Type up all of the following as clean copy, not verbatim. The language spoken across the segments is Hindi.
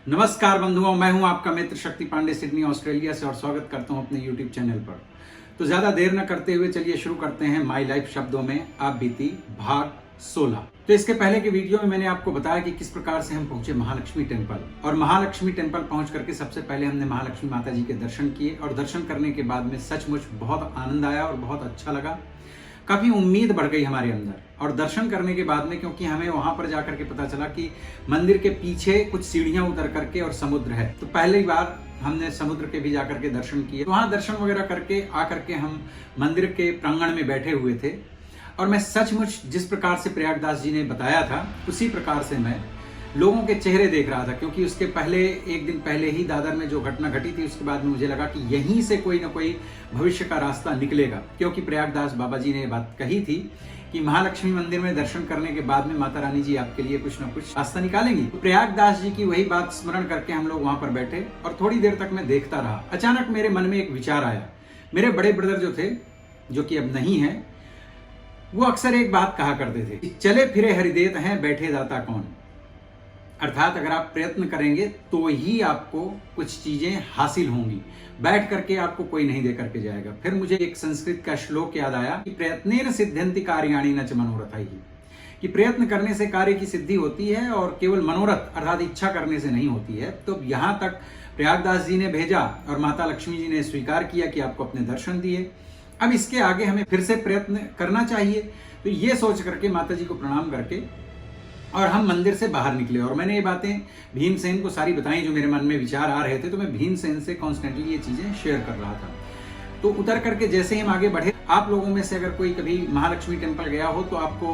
नमस्कार बंधुओं, मैं हूं आपका मित्र शक्ति पांडे सिडनी ऑस्ट्रेलिया से और स्वागत करता हूं अपने यूट्यूब चैनल पर। तो ज्यादा देर न करते हुए चलिए शुरू करते हैं माई लाइफ शब्दों में आप बीती भाग 16। तो इसके पहले के वीडियो में मैंने आपको बताया कि किस प्रकार से हम पहुंचे महालक्ष्मी टेम्पल, और महालक्ष्मी टेम्पल पहुंच करके सबसे पहले हमने महालक्ष्मी माता जी के दर्शन किए और दर्शन करने के बाद में सचमुच बहुत आनंद आया और बहुत अच्छा लगा। काफी उम्मीद बढ़ गई हमारे अंदर, और दर्शन करने के बाद में क्योंकि हमें वहां पर जाकर के पता चला कि मंदिर के पीछे कुछ सीढ़ियां उतर करके और समुद्र है, तो पहली बार हमने समुद्र के भी जाकर के दर्शन किए। वहां दर्शन वगैरह करके आकर के हम मंदिर के प्रांगण में बैठे हुए थे, और मैं सचमुच जिस प्रकार से प्रयागदास जी ने बताया था उसी प्रकार से मैं लोगों के चेहरे देख रहा था। क्योंकि उसके पहले एक दिन पहले ही दादर में जो घटना घटी थी, उसके बाद में मुझे लगा कि यहीं से कोई ना कोई भविष्य का रास्ता निकलेगा, क्योंकि प्रयागदास बाबा जी ने ये बात कही थी कि महालक्ष्मी मंदिर में दर्शन करने के बाद में माता रानी जी आपके लिए कुछ ना कुछ रास्ता निकालेंगी। तो प्रयागदास जी की वही बात स्मरण करके हम लोग वहां पर बैठे और थोड़ी देर तक मैं देखता रहा। अचानक मेरे मन में एक विचार आया। मेरे बड़े ब्रदर जो थे, जो कि अब नहीं है, वो अक्सर एक बात कहा करते थे, चले फिरे हरिदेत हैं, बैठे दाता कौन। अर्थात अगर आप प्रयत्न करेंगे तो ही आपको कुछ चीजें हासिल होंगी, बैठ करके आपको कोई नहीं दे करके जाएगा। फिर मुझे एक संस्कृत का श्लोक याद आया कि प्रयत्नेन सिद्ध्यन्ति कार्याणि न च मनोरथैः, कि प्रयत्न करने से कार्य की सिद्धि होती है और केवल मनोरथ अर्थात इच्छा करने से नहीं होती है। तो यहां तक प्रयागदास जी ने भेजा और माता लक्ष्मी जी ने स्वीकार किया कि आपको अपने दर्शन दिए। अब इसके आगे हमें फिर से प्रयत्न करना चाहिए। तो ये सोच करके माता जी को प्रणाम करके और हम मंदिर से बाहर निकले, और मैंने ये बातें भीमसेन को सारी बताई जो मेरे मन में विचार आ रहे थे। तो मैं भीमसेन से कॉन्स्टेंटली ये चीजें शेयर कर रहा था। तो उतर करके जैसे ही हम आगे बढ़े, आप लोगों में से अगर कोई कभी महालक्ष्मी टेम्पल गया हो तो आपको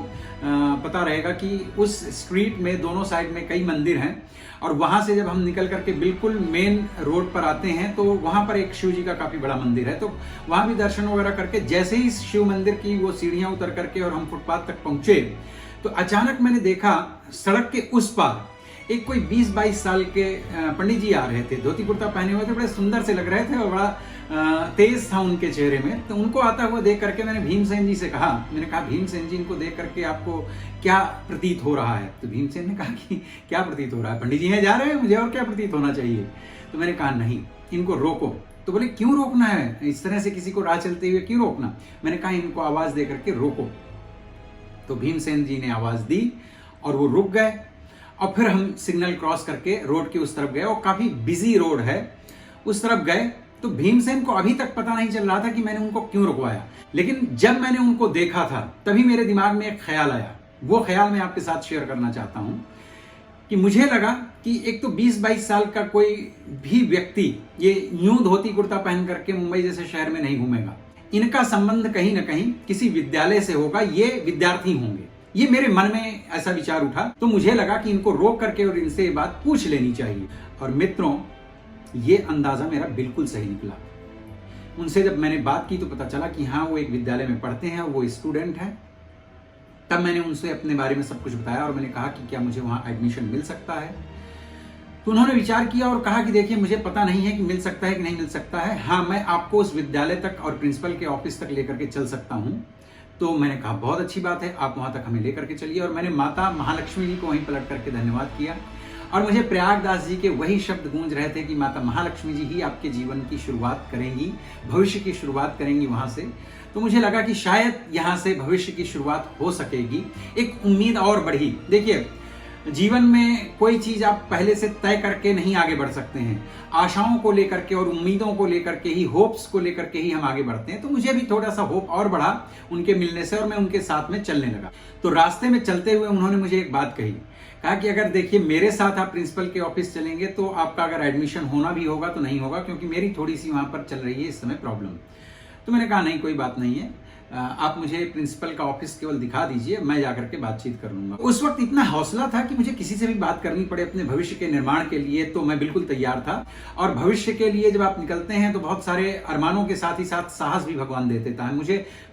पता रहेगा कि उस स्ट्रीट में दोनों साइड में कई मंदिर हैं, और वहां से जब हम निकल करके बिल्कुल मेन रोड पर आते हैं तो वहां पर एक शिव जी का काफी बड़ा मंदिर है। तो वहां भी दर्शन वगैरह करके जैसे ही शिव मंदिर की वो सीढ़ियां उतर करके और हम फुटपाथ तक पहुंचे, तो अचानक मैंने देखा सड़क के उस पार एक कोई 20-22 साल के पंडित जी आ रहे थे। धोती कुर्ता पहने हुए थे, बड़े सुंदर से लग रहे थे और बड़ा तेज था उनके चेहरे में। तो उनको आता हुआ देख करके मैंने भीमसेन जी से कहा, भीमसेन जी, इनको देख करके आपको क्या प्रतीत हो रहा है। तो भीमसेन ने कहा कि क्या प्रतीत हो रहा है, पंडित जी हैं जा रहे हैं, मुझे और क्या प्रतीत होना चाहिए। तो मैंने कहा नहीं, इनको रोको। तो बोले क्यों रोकना है, इस तरह से किसी को राह चलते हुए क्यों रोकना। मैंने कहा इनको आवाज दे करके रोको। तो भीमसेन जी ने आवाज दी और वो रुक गए, और फिर हम सिग्नल क्रॉस करके रोड के उस तरफ गए, और काफी बिजी रोड है, उस तरफ गए। तो भीमसेन को अभी तक पता नहीं चल रहा था कि मैंने उनको क्यों रुकवाया, लेकिन जब मैंने उनको देखा था तभी मेरे दिमाग में एक ख्याल आया। वो ख्याल मैं आपके साथ शेयर करना चाहता हूं कि मुझे लगा कि एक तो 20-22 साल का कोई भी व्यक्ति ये यूं धोती कुर्ता पहन करके मुंबई जैसे शहर में नहीं घूमेगा। इनका संबंध कहीं ना कहीं किसी विद्यालय से होगा, ये विद्यार्थी होंगे। ये मेरे मन में ऐसा विचार उठा। तो मुझे लगा कि इनको रोक करके और इनसे ये बात पूछ लेनी चाहिए। और मित्रों, ये अंदाजा मेरा बिल्कुल सही निकला। उनसे जब मैंने बात की तो पता चला कि हाँ, वो एक विद्यालय में पढ़ते हैं, वो स्टूडेंट हैं। तब मैंने उनसे अपने बारे में सब कुछ बताया और मैंने कहा कि क्या मुझे वहां एडमिशन मिल सकता है। तो उन्होंने विचार किया और कहा कि देखिए, मुझे पता नहीं है कि मिल सकता है कि नहीं मिल सकता है। हाँ, मैं आपको उस विद्यालय तक और प्रिंसिपल के ऑफिस तक लेकर के चल सकता हूं। तो मैंने कहा बहुत अच्छी बात है, आप वहां तक हमें लेकर के चलिए। और मैंने माता महालक्ष्मी जी को वहीं पलट करके धन्यवाद किया, और मुझे प्रयागदास जी के वही शब्द गूंज रहे थे कि माता महालक्ष्मी जी ही आपके जीवन की शुरुआत करेंगी, भविष्य की शुरुआत करेंगी वहां से। तो मुझे लगा कि शायद यहां से भविष्य की शुरुआत हो सकेगी। एक उम्मीद और बढ़ी। देखिए, जीवन में कोई चीज आप पहले से तय करके नहीं आगे बढ़ सकते हैं। आशाओं को लेकर के और उम्मीदों को लेकर के ही, होप्स को लेकर के ही हम आगे बढ़ते हैं। तो मुझे भी थोड़ा सा होप और बढ़ा उनके मिलने से, और मैं उनके साथ में चलने लगा। तो रास्ते में चलते हुए उन्होंने मुझे एक बात कही, कहा कि अगर देखिए मेरे साथ आप प्रिंसिपल के ऑफिस चलेंगे तो आपका अगर एडमिशन होना भी होगा तो नहीं होगा, क्योंकि मेरी थोड़ी सी वहां पर चल रही है इस समय प्रॉब्लम। तो मैंने कहा नहीं, कोई बात नहीं है, आप मुझे प्रिंसिपल का ऑफिस केवल दिखा दीजिए, मैं जाकर के बातचीत कर लूंगा। उस वक्त इतना हौसला था कि मुझे किसी से भी बात करनी पड़े अपने भविष्य के निर्माण के लिए, तो मैं बिल्कुल तैयार था। और भविष्य के लिए जब आप निकलते हैं तो बहुत सारे अरमानों के साथ ही साथ साहस भी भगवान दे देता है।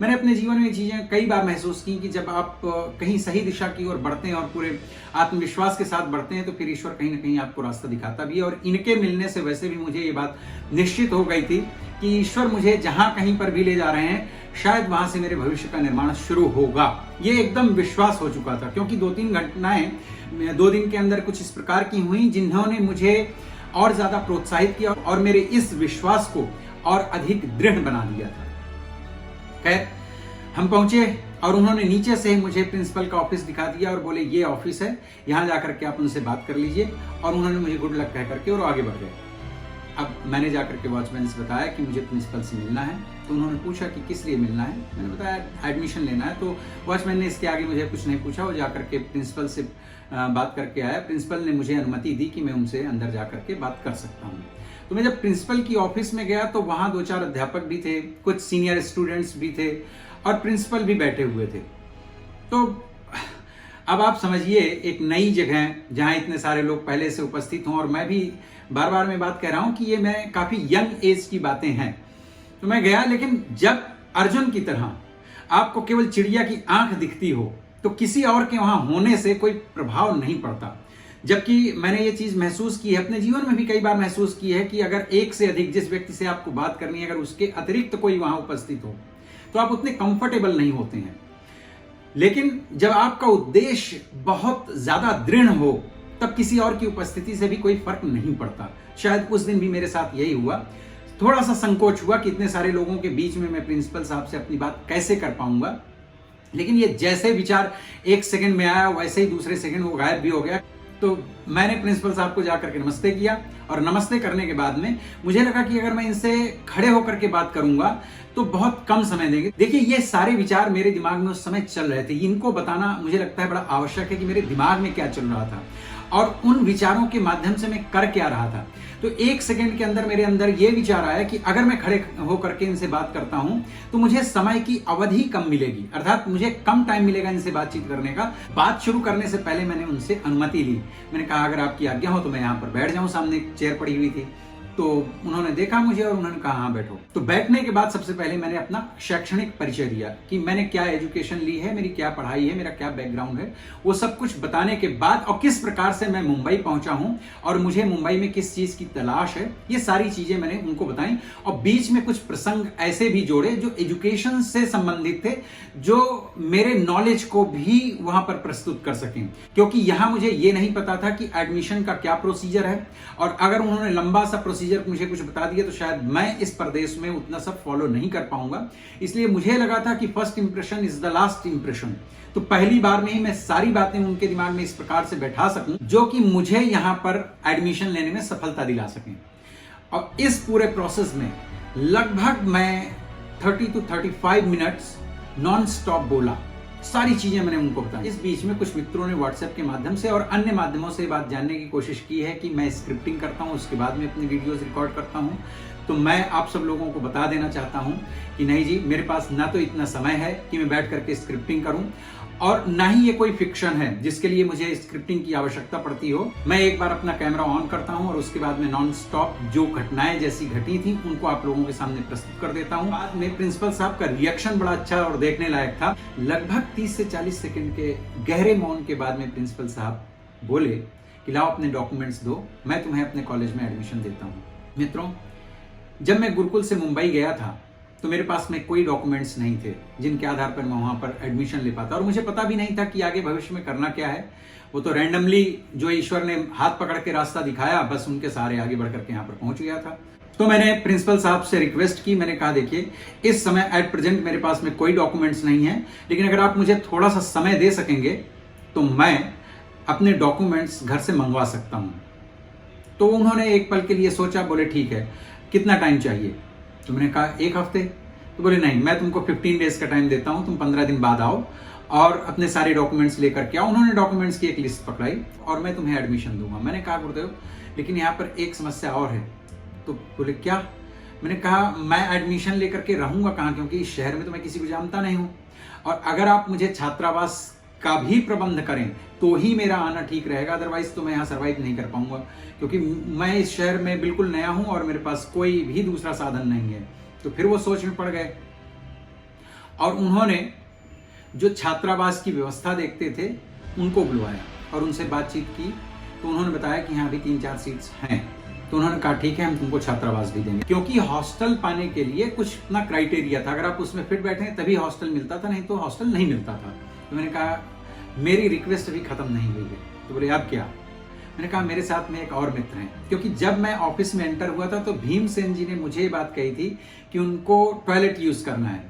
मैंने अपने जीवन में चीजें कई बार महसूस की कि जब आप कहीं सही दिशा की ओर बढ़ते हैं और पूरे आत्मविश्वास के साथ बढ़ते हैं तो फिर ईश्वर कहीं ना कहीं आपको रास्ता दिखाता भी है। और इनके मिलने से वैसे भी मुझे ये बात निश्चित हो गई थी कि ईश्वर मुझे जहां कहीं पर भी ले जा रहे हैं, शायद वहां से मेरे भविष्य का निर्माण शुरू होगा। ये एकदम विश्वास हो चुका था, क्योंकि 2-3 घटनाएं 2 दिन के अंदर कुछ इस प्रकार की हुई जिन्होंने मुझे और ज्यादा प्रोत्साहित किया और मेरे इस विश्वास को और अधिक दृढ़ बना दिया था। खैर, हम पहुंचे और उन्होंने नीचे से मुझे प्रिंसिपल का ऑफिस दिखा दिया और बोले ये ऑफिस है, यहाँ जाकर के आप उनसे बात कर लीजिए। और उन्होंने मुझे गुड लक कह करके और आगे बढ़ गए। अब मैंने जाकर के वॉचमैन से बताया कि मुझे प्रिंसिपल से मिलना है। तो उन्होंने पूछा कि किस लिए मिलना है। मैंने बताया एडमिशन लेना है। तो वॉचमैन ने इसके आगे मुझे कुछ नहीं पूछा, वो जाकर के प्रिंसिपल से बात करके आया। प्रिंसिपल ने मुझे अनुमति दी कि मैं उनसे अंदर जाकर के बात कर सकता हूँ। तो मैं जब प्रिंसिपल की ऑफिस में गया तो वहाँ 2-4 अध्यापक भी थे, कुछ सीनियर स्टूडेंट्स भी थे और प्रिंसिपल भी बैठे हुए थे। तो अब आप समझिए, एक नई जगह जहां इतने सारे लोग पहले से उपस्थित हों, और मैं भी बार बार मैं बात कह रहा हूं कि ये मैं काफी यंग एज की बातें हैं। तो मैं गया, लेकिन जब अर्जुन की तरह आपको केवल चिड़िया की आंख दिखती हो तो किसी और के वहां होने से कोई प्रभाव नहीं पड़ता। जबकि मैंने ये चीज महसूस की है, अपने जीवन में भी कई बार महसूस की है कि अगर एक से अधिक जिस व्यक्ति से आपको बात करनी है, अगर उसके अतिरिक्त कोई वहां उपस्थित हो तो आप उतने कंफर्टेबल नहीं होते हैं। लेकिन जब आपका उद्देश्य बहुत ज्यादा दृढ़ हो तब किसी और की उपस्थिति से भी कोई फर्क नहीं पड़ता। शायद उस दिन भी मेरे साथ यही हुआ। थोड़ा सा संकोच हुआ कि इतने सारे लोगों के बीच में मैं प्रिंसिपल साहब से अपनी बात कैसे कर पाऊंगा, लेकिन ये जैसे विचार 1 सेकंड में आया वैसे ही दूसरे सेकंड वो गायब भी हो गया। तो मैंने प्रिंसिपल साहब को जाकर के नमस्ते किया, और नमस्ते करने के बाद में मुझे लगा कि अगर मैं इनसे खड़े होकर के बात करूंगा तो बहुत कम समय देंगे। देखिए, ये सारे विचार मेरे दिमाग में उस समय चल रहे थे। इनको बताना मुझे लगता है बड़ा आवश्यक है कि मेरे दिमाग में क्या चल रहा था और उन विचारों के माध्यम से मैं कर क्या रहा था। तो 1 सेकंड के अंदर मेरे अंदर ये विचार आया कि अगर मैं खड़े होकर के इनसे बात करता हूं तो मुझे समय की अवधि कम मिलेगी, अर्थात मुझे कम टाइम मिलेगा इनसे बातचीत करने का। बात शुरू करने से पहले मैंने उनसे अनुमति ली। मैंने कहा अगर आपकी आज्ञा हो तो मैं यहाँ पर बैठ जाऊं। सामने एक चेयर पड़ी हुई थी, तो उन्होंने देखा मुझे और उन्होंने कहा हाँ बैठो। तो बैठने के बाद सबसे पहले मैंने अपना शैक्षणिक परिचय दिया कि मैंने क्या एजुकेशन ली है, मेरी क्या पढ़ाई है, मेरा क्या बैकग्राउंड है, वो सब कुछ बताने के बाद, और किस प्रकार से मैं मुंबई पहुंचा हूं और मुझे मुंबई में किस चीज की तलाश है, ये सारी चीजें मैंने उनको बताई। और बीच में कुछ प्रसंग ऐसे भी जोड़े जो एजुकेशन से संबंधित थे, जो मेरे नॉलेज को भी वहां पर प्रस्तुत कर सकें। क्योंकि यहां मुझे ये नहीं पता था कि एडमिशन का क्या प्रोसीजर है, और अगर उन्होंने लंबा सा प्रोसीजर मुझे कुछ बता दिया तो शायद मैं इस प्रदेश में उतना सब फॉलो नहीं कर पाऊंगा। इसलिए मुझे लगा था कि first impression is the last impression. तो पहली बार में ही मैं सारी बातें उनके दिमाग में इस प्रकार से बैठा सकूं जो कि मुझे यहां पर एडमिशन लेने में सफलता दिला सकें। और इस पूरे प्रोसेस में लगभग मैं 30 to 35 मिनट्स नॉन स्टॉप बोला। सारी चीजें मैंने उनको बताई। इस बीच में कुछ मित्रों ने व्हाट्सएप के माध्यम से और अन्य माध्यमों से बात जानने की कोशिश की है कि मैं स्क्रिप्टिंग करता हूं, उसके बाद में अपनी वीडियोस रिकॉर्ड करता हूं। तो मैं आप सब लोगों को बता देना चाहता हूं कि नहीं जी, मेरे पास ना तो इतना समय है कि मैं बैठ करके स्क्रिप्टिंग करूं, और ना ही ये कोई फिक्शन है जिसके लिए मुझे स्क्रिप्टिंग की आवश्यकता पड़ती हो। मैं एक बार अपना कैमरा ऑन करता हूं और उसके बाद में नॉन स्टॉप जो घटनाएं जैसी घटी थी उनको आप लोगों के सामने प्रस्तुत कर देता हूं। बाद में प्रिंसिपल साहब का रिएक्शन बड़ा अच्छा और देखने लायक था। लगभग 30 से 40 सेकंड के गहरे मौन के बाद में प्रिंसिपल साहब बोले कि लाओ अपने डॉक्यूमेंट्स दो, मैं तुम्हें अपने कॉलेज में एडमिशन देता हूँ। मित्रों, जब मैं गुरुकुल से मुंबई गया था तो मेरे पास में कोई डॉक्यूमेंट्स नहीं थे जिनके आधार पर मैं वहां पर एडमिशन ले पाता, और मुझे पता भी नहीं था कि आगे भविष्य में करना क्या है। वो तो रैंडमली जो ईश्वर ने हाथ पकड़ के रास्ता दिखाया, बस उनके सहारे आगे बढ़ करके यहाँ पर पहुंच गया था। तो मैंने प्रिंसिपल साहब से रिक्वेस्ट की। मैंने कहा देखिए, इस समय एट प्रेजेंट मेरे पास में कोई डॉक्यूमेंट्स नहीं है, लेकिन अगर आप मुझे थोड़ा सा समय दे सकेंगे तो मैं अपने डॉक्यूमेंट्स घर से मंगवा सकता हूँ। तो उन्होंने एक पल के लिए सोचा, बोले ठीक है, कितना टाइम चाहिए? तो मैंने कहा 1 हफ्ते। तो बोले नहीं, मैं तुमको 15 डेज का टाइम देता हूं, तुम 15 दिन बाद आओ और अपने सारे डॉक्यूमेंट्स लेकर के आओ। उन्होंने डॉक्यूमेंट्स की एक लिस्ट पकड़ाई और मैं तुम्हें एडमिशन दूंगा। मैंने कहा गुरुदेव, लेकिन यहाँ पर एक समस्या और है। तो बोले क्या? मैंने कहा मैं एडमिशन लेकर के रहूंगा कहाँ, क्योंकि इस शहर में तो मैं किसी को जानता नहीं हूँ, और अगर आप मुझे छात्रावास का भी प्रबंध करें तो ही मेरा आना ठीक रहेगा, अदरवाइज तो मैं यहाँ सर्वाइव नहीं कर पाऊंगा, क्योंकि मैं इस शहर में बिल्कुल नया हूं और मेरे पास कोई भी दूसरा साधन नहीं है। तो फिर वो सोच में पड़ गए और उन्होंने जो छात्रावास की व्यवस्था देखते थे उनको बुलवाया और उनसे बातचीत की। तो उन्होंने बताया कि यहाँ भी 3-4 सीट्स हैं। तो उन्होंने कहा ठीक है, हम तुमको छात्रावास भी देंगे, क्योंकि हॉस्टल पाने के लिए कुछ अपना क्राइटेरिया था। अगर आप उसमें फिट बैठे हैं तभी हॉस्टल मिलता था, नहीं तो हॉस्टल नहीं मिलता था। तो मैंने कहा मेरी रिक्वेस्ट अभी खत्म नहीं हुई है। तो बोले अब क्या? मैंने कहा मेरे साथ में एक और मित्र हैं, क्योंकि जब मैं ऑफिस में एंटर हुआ था तो भीमसेन जी ने मुझे ये बात कही थी कि उनको टॉयलेट यूज करना है।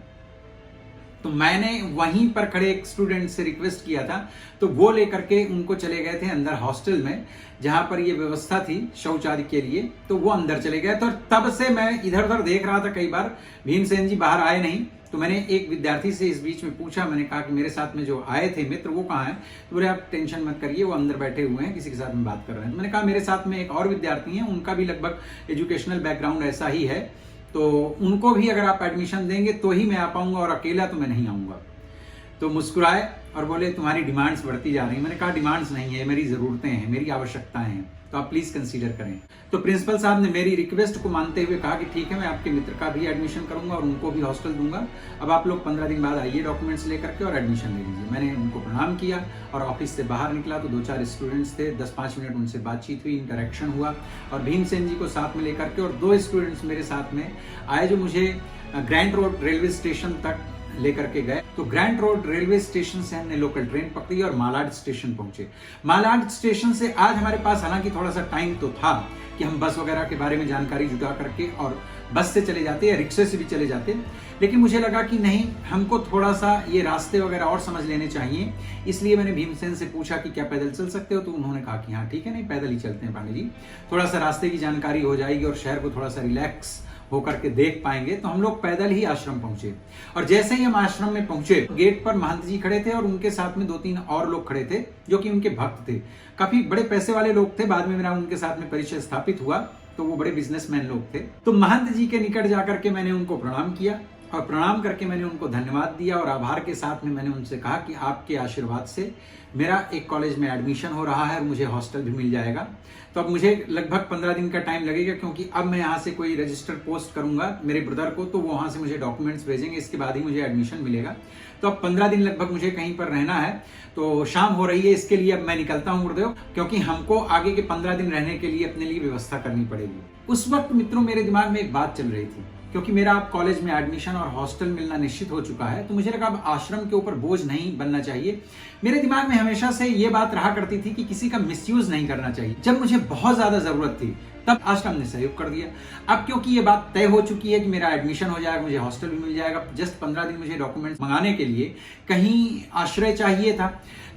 तो मैंने वहीं पर खड़े एक स्टूडेंट से रिक्वेस्ट किया था, तो वो लेकर के उनको चले गए थे अंदर हॉस्टल में, जहां पर ये व्यवस्था थी शौच आदि के लिए। तो वो अंदर चले गए। तो तब से मैं इधर उधर देख रहा था, कई बार भीमसेन जी बाहर आए नहीं। तो मैंने एक विद्यार्थी से इस बीच में पूछा, मैंने कहा कि मेरे साथ में जो आए थे मित्र वो कहाँ हैं? तो बोले आप टेंशन मत करिए, वो अंदर बैठे हुए हैं, किसी के साथ में बात कर रहे हैं। तो मैंने कहा मेरे साथ में एक और विद्यार्थी हैं, उनका भी लगभग एजुकेशनल बैकग्राउंड ऐसा ही है, तो उनको भी अगर आप एडमिशन देंगे तो ही मैं आ पाऊंगा, और अकेला तो मैं नहीं आऊंगा। तो मुस्कुराए और बोले तुम्हारी डिमांड्स बढ़ती जा रही हैं। मैंने कहा डिमांड्स नहीं है, मेरी जरूरतें हैं, मेरी आवश्यकताएं हैं, तो आप प्लीज कंसीडर करें। तो प्रिंसिपल साहब ने मेरी रिक्वेस्ट को मानते हुए कहा कि ठीक है, मैं आपके मित्र का भी एडमिशन करूंगा और उनको भी हॉस्टल दूंगा। अब आप लोग 15 दिन बाद आइए डॉक्यूमेंट्स लेकर के और एडमिशन ले लीजिए। मैंने उनको प्रणाम किया और ऑफिस से बाहर निकला तो 2-4 स्टूडेंट्स थे, 10-5 मिनट उनसे बातचीत हुई, इंटरेक्शन हुआ, और भीमसेन जी को साथ में लेकर के और 2 स्टूडेंट्स मेरे साथ में आए, जो मुझे ग्रैंड रोड रेलवे स्टेशन तक लेकर के गए। तो ग्रैंड रोड रेलवे स्टेशन से हमने लोकल ट्रेन पकड़ी और मालाड स्टेशन पहुंचे। मालाड स्टेशन से आज हमारे पास हालांकि थोड़ा सा टाइम तो था कि हम बस वगैरह के बारे में जानकारी जुटा करके और बस से चले जाते या रिक्शे से भी चले जाते, लेकिन मुझे लगा कि नहीं, हमको थोड़ा सा ये रास्ते वगैरह और समझ लेने चाहिए। इसलिए मैंने भीमसेन से पूछा कि क्या पैदल चल सकते हो? तो उन्होंने कहा कि हाँ ठीक है, नहीं पैदल ही चलते हैं पांडे जी, थोड़ा सा रास्ते की जानकारी हो जाएगी और शहर को थोड़ा सा रिलैक्स होकर के देख पाएंगे। तो हम लोग पैदल ही आश्रम पहुंचे, और जैसे ही हम आश्रम में पहुंचे गेट पर महंत जी खड़े थे और उनके साथ में 2-3 और लोग खड़े थे जो कि उनके भक्त थे, काफी बड़े पैसे वाले लोग थे। बाद में मेरा उनके साथ में परिचय स्थापित हुआ, तो वो बड़े बिजनेसमैन लोग थे। तो महंत जी के निकट जाकर के मैंने उनको प्रणाम किया, और प्रणाम करके मैंने उनको धन्यवाद दिया, और आभार के साथ में मैंने उनसे कहा कि आपके आशीर्वाद से मेरा एक कॉलेज में एडमिशन हो रहा है और मुझे हॉस्टल भी मिल जाएगा। तो अब मुझे लगभग 15 दिन का टाइम लगेगा, क्योंकि अब मैं यहाँ से कोई रजिस्टर पोस्ट करूंगा मेरे ब्रदर को, तो वो वहां से मुझे डॉक्यूमेंट्स भेजेंगे, इसके बाद ही मुझे एडमिशन मिलेगा। तो अब 15 दिन लगभग मुझे कहीं पर रहना है। तो शाम हो रही है, इसके लिए अब मैं निकलता हूँ गुरुदेव, क्योंकि हमको आगे के 15 दिन रहने के लिए अपने लिए व्यवस्था करनी पड़ेगी। उस वक्त मित्रों मेरे दिमाग में एक बात चल रही थी, क्योंकि मेरा अब कॉलेज में एडमिशन और हॉस्टल मिलना निश्चित हो चुका है, तो मुझे लगा अब आश्रम के ऊपर बोझ नहीं बनना चाहिए। मेरे दिमाग में हमेशा से ये बात रहा करती थी कि किसी का मिसयूज नहीं करना चाहिए। जब मुझे बहुत ज्यादा जरूरत थी तब आश्रम ने सहयोग कर दिया। अब क्योंकि ये बात तय हो चुकी है कि मेरा एडमिशन हो जाएगा, मुझे हॉस्टल भी मिल जाएगा, जस्ट 15 दिन मुझे डॉक्यूमेंट्स मंगाने के लिए कहीं आश्रय चाहिए था,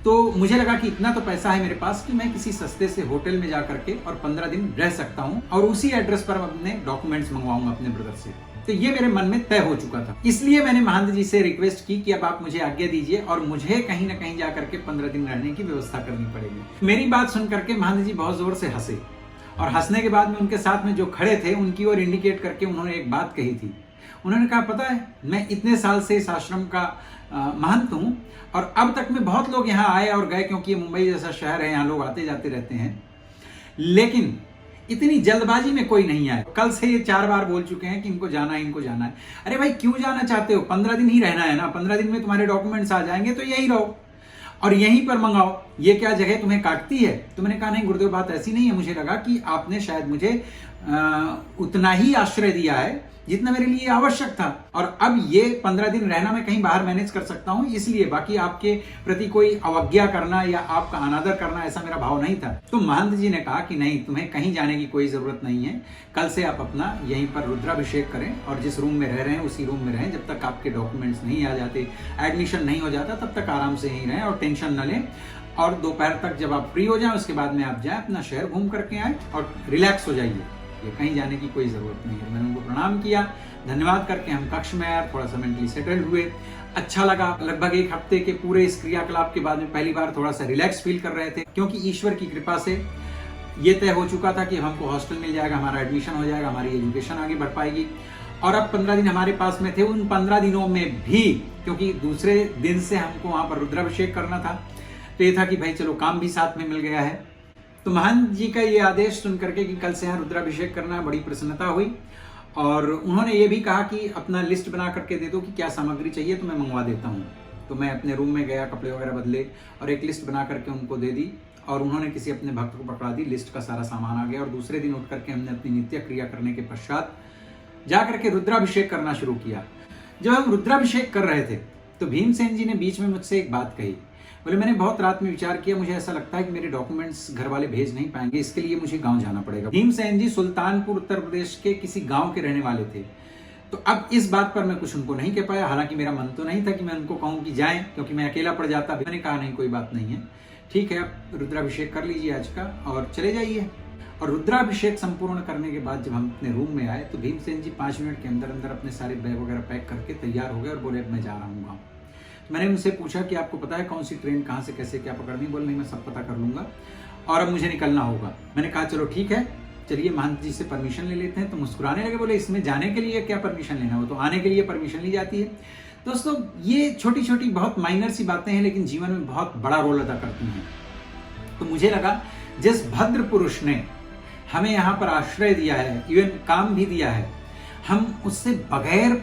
तो मुझे लगा कि इतना तो पैसा है मेरे पास कि मैं किसी सस्ते से होटल में जा करके और 15 दिन रह सकता हूँ, और उसी एड्रेस पर अपने डॉक्यूमेंट्स मंगवाऊंगा अपने ब्रदर से। तो ये मेरे मन में तय हो चुका था। इसलिए मैंने महंत जी से रिक्वेस्ट की कि अब आप मुझे आज्ञा दीजिए और मुझे कहीं ना कहीं जाकर के 15 दिन रहने की व्यवस्था करनी पड़ेगी। मेरी बात सुन करके महंत जी बहुत जोर से हंसे, और हंसने के बाद में उनके साथ में जो खड़े थे उनकी ओर इंडिकेट करके उन्होंने एक बात कही थी। उन्होंने कहा पता है, मैं इतने साल से इस आश्रम का महंत हूं, और अब तक में बहुत लोग यहाँ आए और गए, क्योंकि ये मुंबई जैसा शहर है, यहाँ लोग आते जाते रहते हैं, लेकिन इतनी जल्दबाजी में कोई नहीं आया। कल से ये 4 बार बोल चुके हैं कि इनको जाना है, इनको जाना है। अरे भाई क्यों जाना चाहते हो? 15 दिन ही रहना है ना, 15 दिन में तुम्हारे डॉक्यूमेंट्स आ जाएंगे, तो यही रहो और यहीं पर मंगाओ। ये क्या जगह तुम्हें काटती है? तो मैंने कहा नहीं गुरुदेव, बात ऐसी नहीं है। मुझे लगा कि आपने शायद मुझे उतना ही आश्रय दिया है जितना मेरे लिए आवश्यक था, और अब ये 15 दिन रहना मैं कहीं बाहर मैनेज कर सकता हूं, इसलिए। बाकी आपके प्रति कोई अवज्ञा करना या आपका अनादर करना ऐसा मेरा भाव नहीं था। तो महंत जी ने कहा कि नहीं, तुम्हें कहीं जाने की कोई जरूरत नहीं है, कल से आप अपना यहीं पर रुद्राभिषेक करें और जिस रूम में रह रहे हैं उसी रूम में रहें, जब तक आपके डॉक्यूमेंट्स नहीं आ जाते, एडमिशन नहीं हो जाता, तब तक आराम से यहीं रहें और टेंशन न लें। और दोपहर तक जब आप फ्री हो जाएं उसके बाद में आप जाएं, अपना शहर घूम करके आए और रिलैक्स हो जाइए, ये कहीं जाने की कोई जरूरत नहीं है। मैंने उनको प्रणाम किया, धन्यवाद करके हम कक्ष में आए, थोड़ा सा मेंटली सेटल्ड हुए, अच्छा लगा। लगभग 1 हफ्ते के पूरे इस क्रियाकलाप के बाद में पहली बार थोड़ा सा रिलैक्स फील कर रहे थे, क्योंकि ईश्वर की कृपा से ये तय हो चुका था कि हमको हॉस्टल मिल जाएगा, हमारा एडमिशन हो जाएगा, हमारी एजुकेशन आगे बढ़ पाएगी। और अब 15 दिन हमारे पास में थे। उन 15 दिनों में भी, क्योंकि दूसरे दिन से हमको वहां पर रुद्राभिषेक करना था, तो ये था कि भाई चलो काम भी साथ में मिल गया है। तो महंत जी का ये आदेश सुन करके कि कल से यहाँ रुद्राभिषेक करना है, बड़ी प्रसन्नता हुई। और उन्होंने ये भी कहा कि अपना लिस्ट बना करके दे दो कि क्या सामग्री चाहिए, तो मैं मंगवा देता हूँ। तो मैं अपने रूम में गया, कपड़े वगैरह बदले और एक लिस्ट बना करके उनको दे दी, और उन्होंने किसी अपने भक्त को पकड़ा दी, लिस्ट का सारा सामान आ गया और दूसरे दिन उठ करके हमने अपनी नित्य क्रिया करने के पश्चात जाकर के रुद्राभिषेक करना शुरू किया। जब हम रुद्राभिषेक कर रहे थे तो भीमसेन जी ने बीच में मुझसे एक बात कही। बोले मैंने बहुत रात में विचार किया, मुझे ऐसा लगता है कि मेरे डॉक्यूमेंट्स घर वाले भेज नहीं पाएंगे, इसके लिए मुझे गांव जाना पड़ेगा। भीमसेन जी सुल्तानपुर उत्तर प्रदेश के किसी गांव के रहने वाले थे। तो अब इस बात पर मैं कुछ उनको नहीं कह पाया, हालांकि मेरा मन तो नहीं था कि मैं उनको कहूं कि जाएं, क्योंकि मैं अकेला पड़ जाता। मैंने कहा नहीं कोई बात नहीं है, ठीक है आप रुद्राभिषेक कर लीजिए आज का और चले जाइए। और रुद्राभिषेक संपूर्ण करने के बाद जब हम अपने रूम में आए तो भीमसेन जी 5 मिनट के अंदर अंदर अपने सारे बैग वगैरह पैक करके तैयार हो गए और बोले अब मैं जा रहा हूँ गाँव। मैंने उनसे पूछा कि आपको पता है कौन सी ट्रेन कहाँ से कैसे क्या पकड़नी? बोले नहीं मैं सब पता कर लूंगा और अब मुझे निकलना होगा। मैंने कहा चलो ठीक है, चलिए महंत जी से परमिशन ले लेते हैं। तो मुस्कुराने लगे, बोले इसमें जाने के लिए क्या परमिशन लेना, वो तो आने के लिए परमिशन ली जाती है। दोस्तों ये छोटी छोटी बहुत माइनर सी बातें हैं लेकिन जीवन में बहुत बड़ा रोल अदा करती हैं। तो मुझे लगा जिस भद्र पुरुष ने हमें यहाँ पर आश्रय दिया है, इवन काम भी दिया है, हम उससे बगैर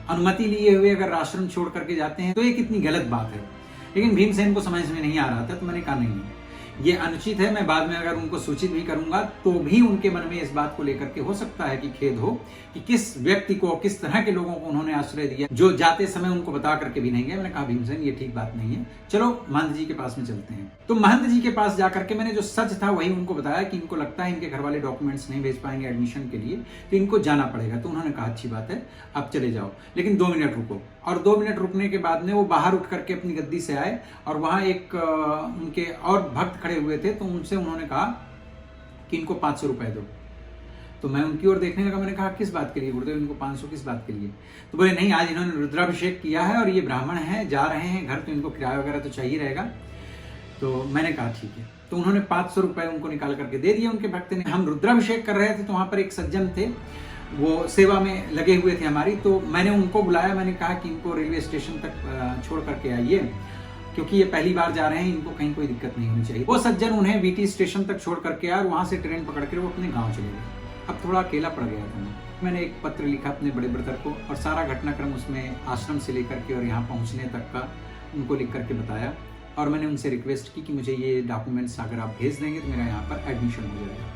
अनुमति लिए हुए अगर आश्रम छोड़ करके जाते हैं तो ये कितनी गलत बात है। लेकिन भीमसेन को समझ में नहीं आ रहा था, तो मैंने कहा नहीं ये अनुचित है। मैं बाद में अगर उनको सूचित भी करूंगा तो भी उनके मन में इस बात को लेकर के हो सकता है कि खेद हो कि किस व्यक्ति को, किस तरह के लोगों को उन्होंने आश्रय दिया जो जाते समय उनको बता करके भी नहीं गए। मैंने कहा भीमसेन ये ठीक बात नहीं है, चलो महंत जी के पास में चलते हैं। तो महंत जी के पास जाकर के मैंने जो सच था वही उनको बताया कि इनको लगता है इनके घर वाले डॉक्यूमेंट्स नहीं भेज पाएंगे एडमिशन के लिए, तो इनको जाना पड़ेगा। तो उन्होंने कहा अच्छी बात है आप चले जाओ, लेकिन 2 मिनट रुको। और 2 मिनट रुकने के बाद में वो बाहर उठ करके अपनी गद्दी से आए और वहां एक उनके और भक्त खड़े हुए थे, तो उनसे उन्होंने कहा कि इनको 500 रुपए दो। तो मैं उनकी ओर देखने लगा, मैंने कहा किस बात के लिए गुरुदेव, इनको 500 किस बात के लिए? तो बोले नहीं आज इन्होंने रुद्राभिषेक किया है और ये ब्राह्मण है, जा रहे हैं घर, तो इनको किराया वगैरह तो चाहिए रहेगा। तो मैंने कहा ठीक है। तो उन्होंने 500 रुपए उनको निकाल करके दे दिए उनके भक्त ने। हम रुद्राभिषेक कर रहे थे तो वहां पर एक सज्जन थे, वो सेवा में लगे हुए थे हमारी। तो मैंने उनको बुलाया, मैंने कहा कि इनको रेलवे स्टेशन तक छोड़ करके आइए, क्योंकि ये पहली बार जा रहे हैं, इनको कहीं कोई दिक्कत नहीं होनी चाहिए। वो सज्जन उन्हें वीटी स्टेशन तक छोड़ करके आया और वहां से ट्रेन पकड़ के वो अपने गांव चले गए। अब थोड़ा अकेला पड़ गया था मैंने एक पत्र लिखा अपने बड़े ब्रदर को और सारा घटनाक्रम उसमें आश्रम से लेकर के और यहाँ पहुँचने तक का उनको लिख करके बताया। और मैंने उनसे रिक्वेस्ट की कि मुझे ये डॉक्यूमेंट्स अगर आप भेज देंगे तो मेरा यहाँ पर एडमिशन हो जाएगा।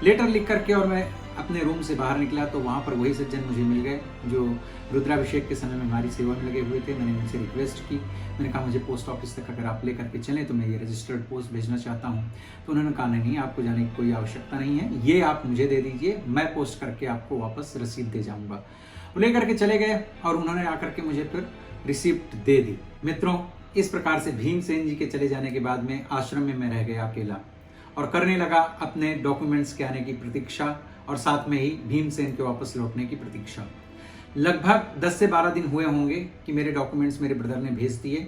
लेटर लिख करके और मैं अपने रूम से बाहर निकला तो वहाँ पर वही सज्जन मुझे मिल गए जो रुद्राभिषेक के समय में हमारी सेवा में लगे हुए थे। मैंने उनसे रिक्वेस्ट की, मैंने कहा मुझे पोस्ट ऑफिस तक अगर आप ले करके चलें तो मैं ये रजिस्टर्ड पोस्ट भेजना चाहता हूँ। तो उन्होंने कहा नहीं आपको जाने की कोई आवश्यकता नहीं है, ये आप मुझे दे दीजिए, मैं पोस्ट करके आपको वापस रसीद दे जाऊँगा। वो ले करके चले गए और उन्होंने आकर के मुझे फिर रिसिप्ट दे दी। मित्रों इस प्रकार से भीमसेन जी के चले जाने के बाद में आश्रम में मैं रह गया अकेला और करने लगा अपने डॉक्यूमेंट्स के आने की प्रतीक्षा और साथ में ही भीमसेन के वापस लौटने की प्रतीक्षा। लगभग 10 से 12 दिन हुए होंगे कि मेरे डॉक्यूमेंट्स मेरे ब्रदर ने भेज दिए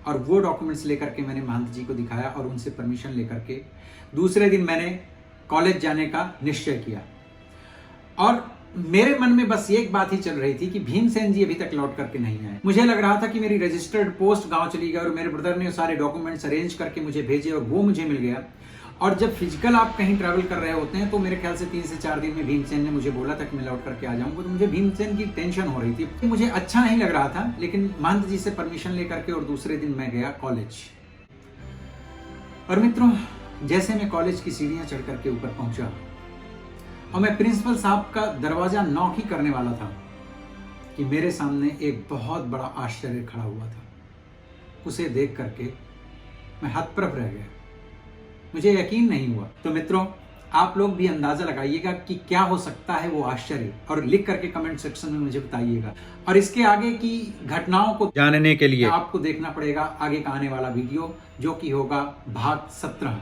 और वो डॉक्यूमेंट्स लेकर के मैंने महंत जी को दिखाया और उनसे परमिशन लेकर के दूसरे दिन मैंने कॉलेज जाने का निश्चय किया। और मेरे मन में बस एक बात ही चल रही थी कि भीमसेन जी अभी तक लौट करके नहीं आए। मुझे लग रहा था कि मेरी रजिस्टर्ड पोस्ट गांव चली गई और मेरे ब्रदर ने सारे डॉक्यूमेंट्स अरेंज करके मुझे भेजे और वो मुझे मिल गया। और जब फिजिकल आप कहीं ट्रैवल कर रहे होते हैं तो मेरे ख्याल से 3 से 4 दिन में भीमसेन ने मुझे बोला था कि मैं लौट करके आ जाऊंगा। तो मुझे भीमसेन की टेंशन हो रही थी, मुझे अच्छा नहीं लग रहा था। लेकिन महंत जी से परमिशन लेकर के और दूसरे दिन मैं गया कॉलेज। और मित्रों जैसे मैं कॉलेज की सीढ़ियां चढ़ करके ऊपर पहुंचा और मैं प्रिंसिपल साहब का दरवाजा नॉक ही करने वाला था कि मेरे सामने एक बहुत बड़ा आश्चर्य खड़ा हुआ था। उसे देख करके मैं हतप्रभ रह गया, मुझे यकीन नहीं हुआ। तो मित्रों आप लोग भी अंदाजा लगाइएगा कि क्या हो सकता है वो आश्चर्य और लिख करके कमेंट सेक्शन में मुझे बताइएगा। और इसके आगे की घटनाओं को जानने के लिए आपको देखना पड़ेगा आगे का आने वाला वीडियो जो कि होगा भाग 17।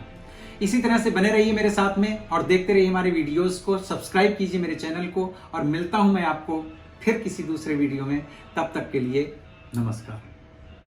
इसी तरह से बने रहिए मेरे साथ में और देखते रहिए हमारे वीडियोस को, सब्सक्राइब कीजिए मेरे चैनल को और मिलता हूं मैं आपको फिर किसी दूसरे वीडियो में। तब तक के लिए नमस्कार।